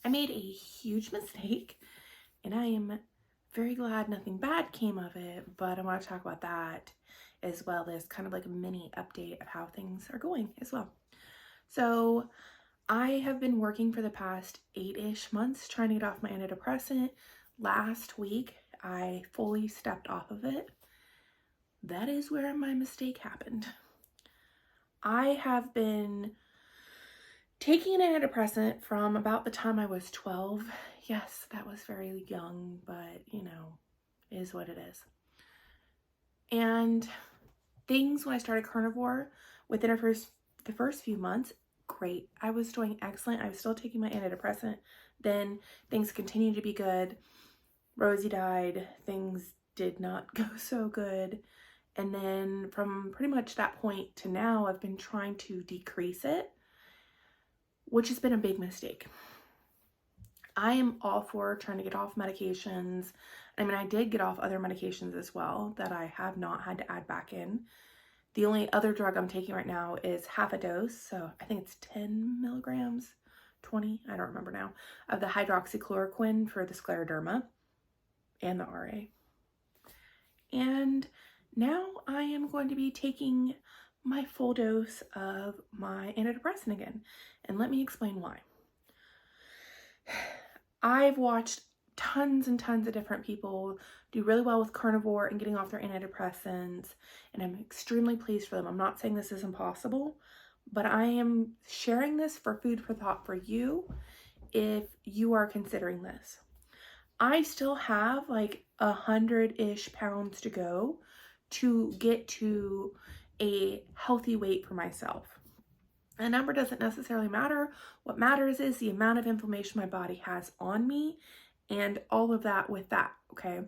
I made a huge mistake, and I am very glad nothing bad came of it, but I want to talk about that as well as kind of like a mini update of how things are going as well. So I have been working for the past 8-ish months trying to get off my antidepressant. Last week, I fully stepped off of it. That is where my mistake happened. I have been taking an antidepressant from about the time I was 12. Yes, that was very young, but it is what it is. And things when I started Carnivore within the first few months, great. I was doing excellent. I was still taking my antidepressant. Then things continued to be good. Rosie died. Things did not go so good. And then from pretty much that point to now, I've been trying to decrease it, which has been a big mistake. I am all for trying to get off medications. I mean, I did get off other medications as well that I have not had to add back in. The only other drug I'm taking right now is half a dose, so I think it's 10 milligrams, 20, I don't remember now, of the hydroxychloroquine for the scleroderma and the RA. And now I am going to be taking my full dose of my antidepressant again. And let me explain why. I've watched tons and tons of different people do really well with carnivore and getting off their antidepressants, and I'm extremely pleased for them. I'm not saying this is impossible, but I am sharing this for food for thought for you if you are considering this. I still have like 100-ish pounds to go to get to a healthy weight for myself. A number doesn't necessarily matter. What matters is the amount of inflammation my body has on me and all of that with that, okay?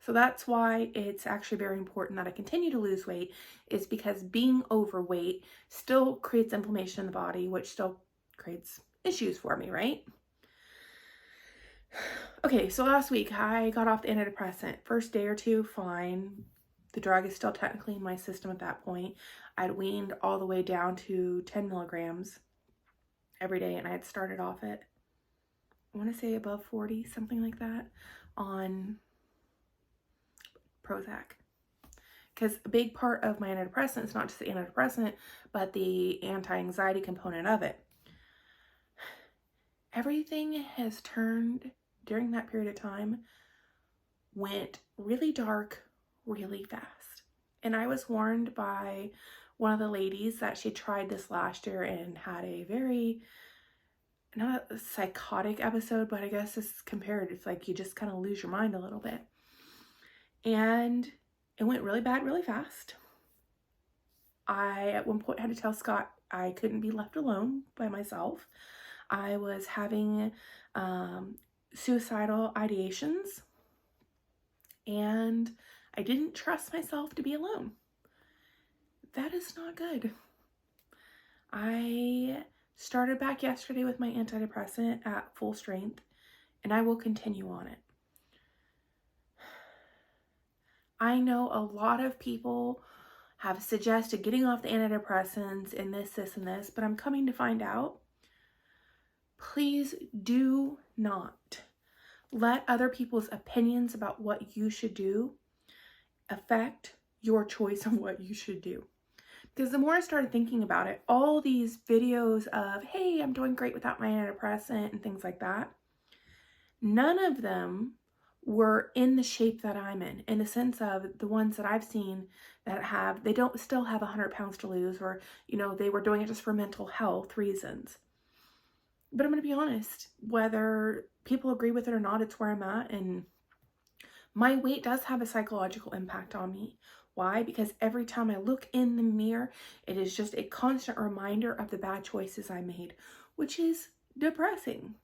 So that's why it's actually very important that I continue to lose weight, is because being overweight still creates inflammation in the body, which still creates issues for me, right? Okay, so last week I got off the antidepressant. First day or two, fine. The drug is still technically in my system at that point. I'd weaned all the way down to 10 milligrams every day, and I had started off at, I want to say above 40, something like that, on Prozac. Because a big part of my antidepressant is not just the antidepressant, but the anti-anxiety component of it. Everything has turned during that period of time, went really dark really fast. And I was warned by one of the ladies that she tried this last year and had a very, not a psychotic episode, but I guess it's compared, it's like you just kind of lose your mind a little bit. And it went really bad really fast. I at one point had to tell Scott I couldn't be left alone by myself. I was having suicidal ideations, and I didn't trust myself to be alone. That is not good. I started back yesterday with my antidepressant at full strength, and I will continue on it. I know a lot of people have suggested getting off the antidepressants and this, and this, but I'm coming to find out, please do not let other people's opinions about what you should do affect your choice of what you should do. Because the more I started thinking about it, all these videos of, hey, I'm doing great without my antidepressant and things like that, none of them were in the shape that I'm in the sense of the ones that I've seen that they don't still have 100 pounds to lose, or, they were doing it just for mental health reasons. But I'm going to be honest, whether people agree with it or not, it's where I'm at. And my weight does have a psychological impact on me. Why? Because every time I look in the mirror, it is just a constant reminder of the bad choices I made, which is depressing.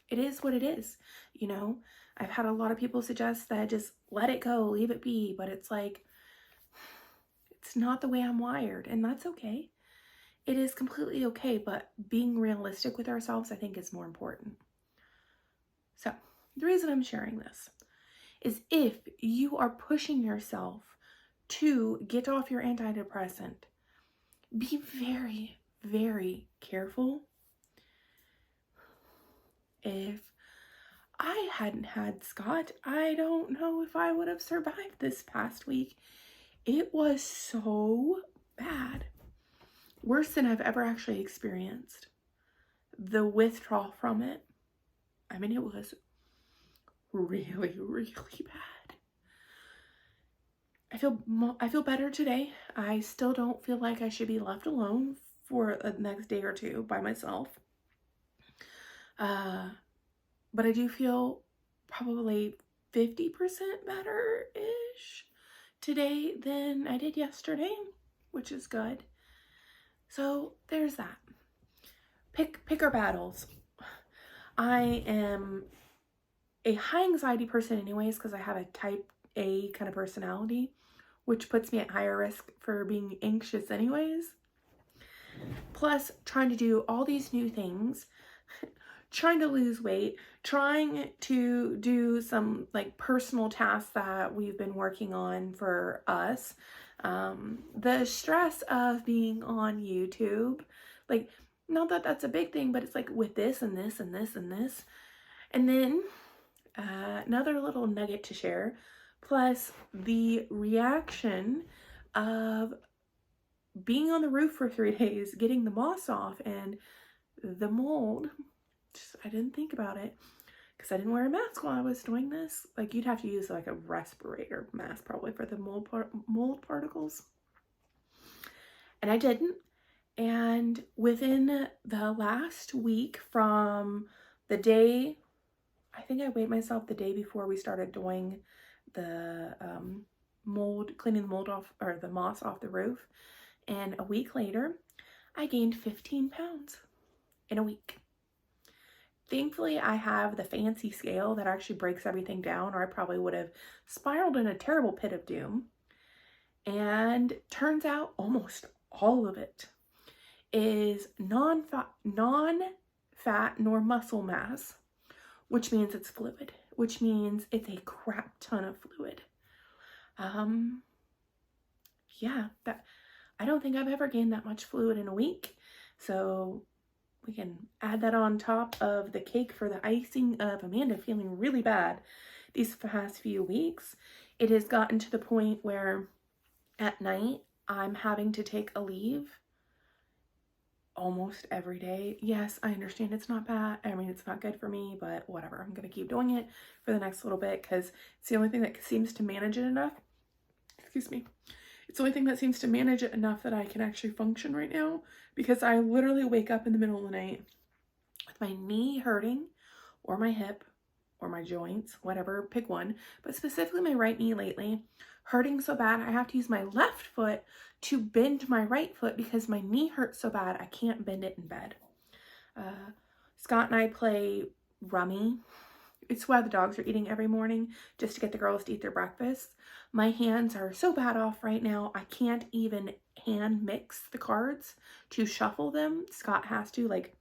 It is what it is. I've had a lot of people suggest that just let it go, leave it be, but it's like, it's not the way I'm wired, and that's okay. It is completely okay, but being realistic with ourselves, I think, is more important. So, the reason I'm sharing this is if you are pushing yourself to get off your antidepressant, be very, very careful if I hadn't had Scott, I don't know if I would have survived this past week. It was so bad. Worse than I've ever actually experienced. The withdrawal from it, I mean, it was really, really bad. I feel better today. I still don't feel like I should be left alone for the next day or two by myself. But I do feel probably 50% better-ish today than I did yesterday, which is good. So there's that. Pick our battles. I am a high anxiety person anyways because I have a type A kind of personality, which puts me at higher risk for being anxious anyways. Plus, trying to do all these new things, trying to lose weight, trying to do some like personal tasks that we've been working on for us. The stress of being on YouTube, like, not that that's a big thing, but it's like with this and this and this and this. And then another little nugget to share, plus the reaction of being on the roof for 3 days, getting the moss off and the mold. I didn't think about it because I didn't wear a mask while I was doing this. Like, you'd have to use like a respirator mask probably for the mold particles. And I didn't. And within the last week from the day, I think I weighed myself the day before we started doing the cleaning the mold off, or the moss off the roof. And a week later, I gained 15 pounds in a week. Thankfully, I have the fancy scale that actually breaks everything down, or I probably would have spiraled in a terrible pit of doom. And turns out almost all of it is non-fat nor muscle mass, which means it's fluid, which means it's a crap ton of fluid. Yeah, I don't think I've ever gained that much fluid in a week. So we can add that on top of the cake for the icing of Amanda feeling really bad these past few weeks. It has gotten to the point where at night I'm having to take a leave almost every day. Yes, I understand it's not bad. I mean, it's not good for me, but whatever. I'm going to keep doing it for the next little bit because it's the only thing that seems to manage it enough. Excuse me. It's the only thing that seems to manage it enough that I can actually function right now, because I literally wake up in the middle of the night with my knee hurting, or my hip, or my joints, whatever, pick one, but specifically my right knee lately, hurting so bad I have to use my left foot to bend my right foot because my knee hurts so bad I can't bend it in bed. Scott and I play rummy. It's why the dogs are eating every morning, just to get the girls to eat their breakfast. My hands are so bad off right now, I can't even hand mix the cards to shuffle them. Scott has to, like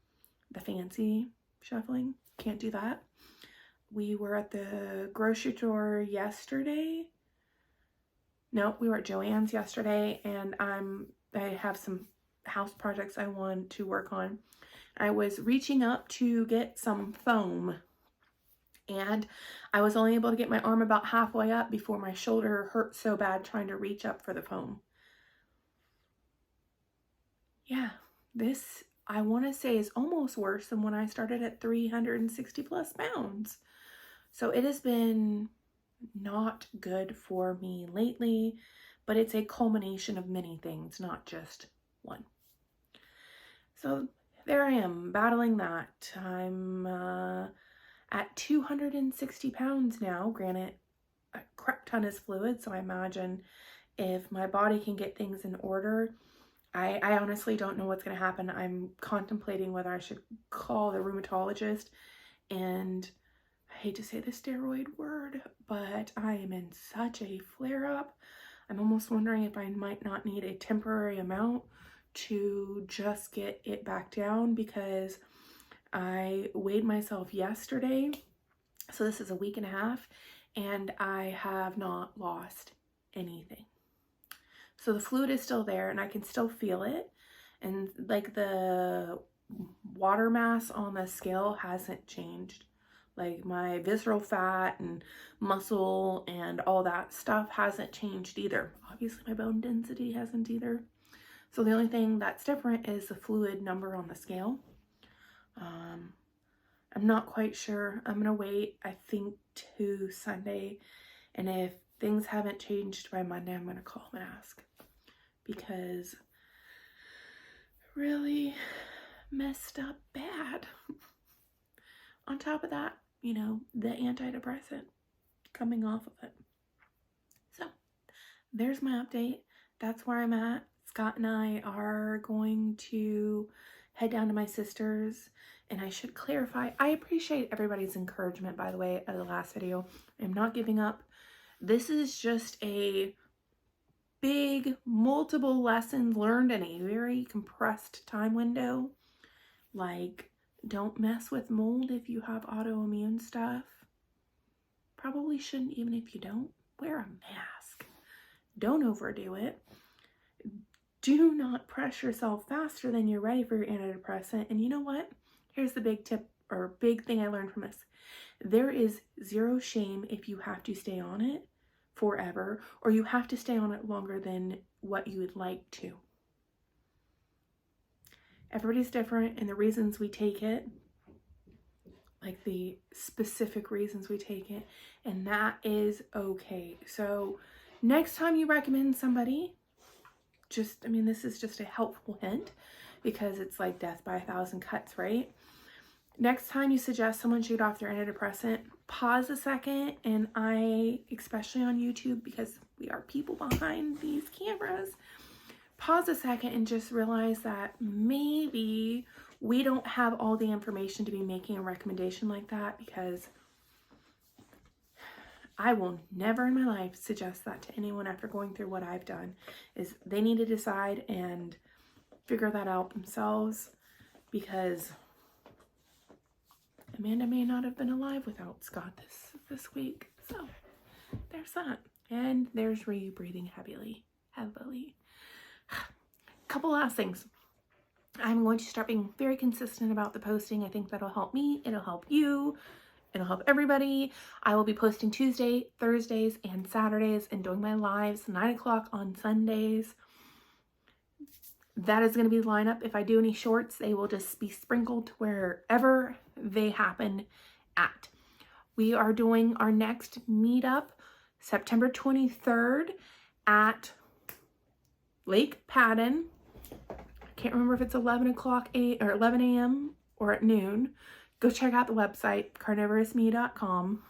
the fancy shuffling. Can't do that. We were at the grocery store yesterday. No, we were at Joann's yesterday, and I have some house projects I want to work on. I was reaching up to get some foam, and I was only able to get my arm about halfway up before my shoulder hurt so bad trying to reach up for the foam. Yeah, this, I want to say, is almost worse than when I started at 360 plus pounds. So it has been not good for me lately, but it's a culmination of many things, not just one. So there I am, battling that. I'm at 260 pounds now. Granted, a crap ton is fluid, so I imagine if my body can get things in order, I honestly don't know what's going to happen. I'm contemplating whether I should call the rheumatologist, and I hate to say the steroid word, but I am in such a flare-up. I'm almost wondering if I might not need a temporary amount to just get it back down, because I weighed myself yesterday, so this is a week and a half, and I have not lost anything. So the fluid is still there and I can still feel it, and like the water mass on the scale hasn't changed. Like my visceral fat and muscle and all that stuff hasn't changed either. Obviously my bone density hasn't either. So the only thing that's different is the fluid number on the scale. I'm not quite sure. I'm gonna wait, I think, to Sunday. And if things haven't changed by Monday, I'm gonna call and ask. Because really messed up bad. On top of that, you know, the antidepressant coming off of it. So there's my update. That's where I'm at. Scott and I are going to head down to my sister's, and I should clarify, I appreciate everybody's encouragement, by the way, of the last video. I'm not giving up. This is just a big, multiple lessons learned in a very compressed time window. Like, don't mess with mold if you have autoimmune stuff. Probably shouldn't, even if you don't. Wear a mask. Don't overdo it. Do not press yourself faster than you're ready for your antidepressant. And you know what? Here's the big tip or big thing I learned from this. There is zero shame if you have to stay on it forever, or you have to stay on it longer than what you would like to. Everybody's different, and the reasons we take it, like the specific reasons we take it, and that is okay. So next time you recommend somebody, this is just a helpful hint, because it's like death by 1,000 cuts, right? Next time you suggest someone should get off their antidepressant, pause a second, and especially on YouTube, because we are people behind these cameras, pause a second and just realize that maybe we don't have all the information to be making a recommendation like that, because I will never in my life suggest that to anyone after going through what I've done. Is they need to decide and figure that out themselves, because Amanda may not have been alive without Scott this week. So there's that. And there's Ryu breathing heavily. Couple last things. I'm going to start being very consistent about the posting. I think that'll help me. It'll help you. It'll help everybody. I will be posting Tuesday, Thursdays, and Saturdays, and doing my lives 9 o'clock on Sundays. That is going to be the lineup. If I do any shorts, they will just be sprinkled wherever they happen at. We are doing our next meetup September 23rd at Lake Padden. I can't remember if it's 11 a.m. or at noon. Go check out the website, carnivoresme.com.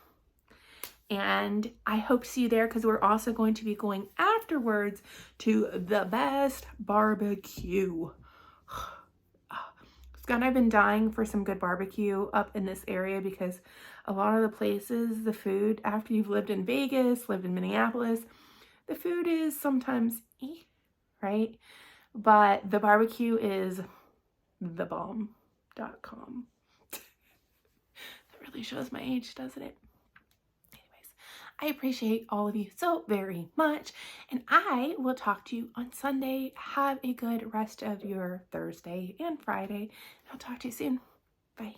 And I hope to see you there, because we're also going to be going afterwards to the best barbecue. Scott and I've been dying for some good barbecue up in this area, because a lot of the places, the food, after you've lived in Vegas, lived in Minneapolis, the food is sometimes right? But the barbecue is thebomb.com. That really shows my age, doesn't it? I appreciate all of you so very much, and I will talk to you on Sunday. Have a good rest of your Thursday and Friday. I'll talk to you soon. Bye.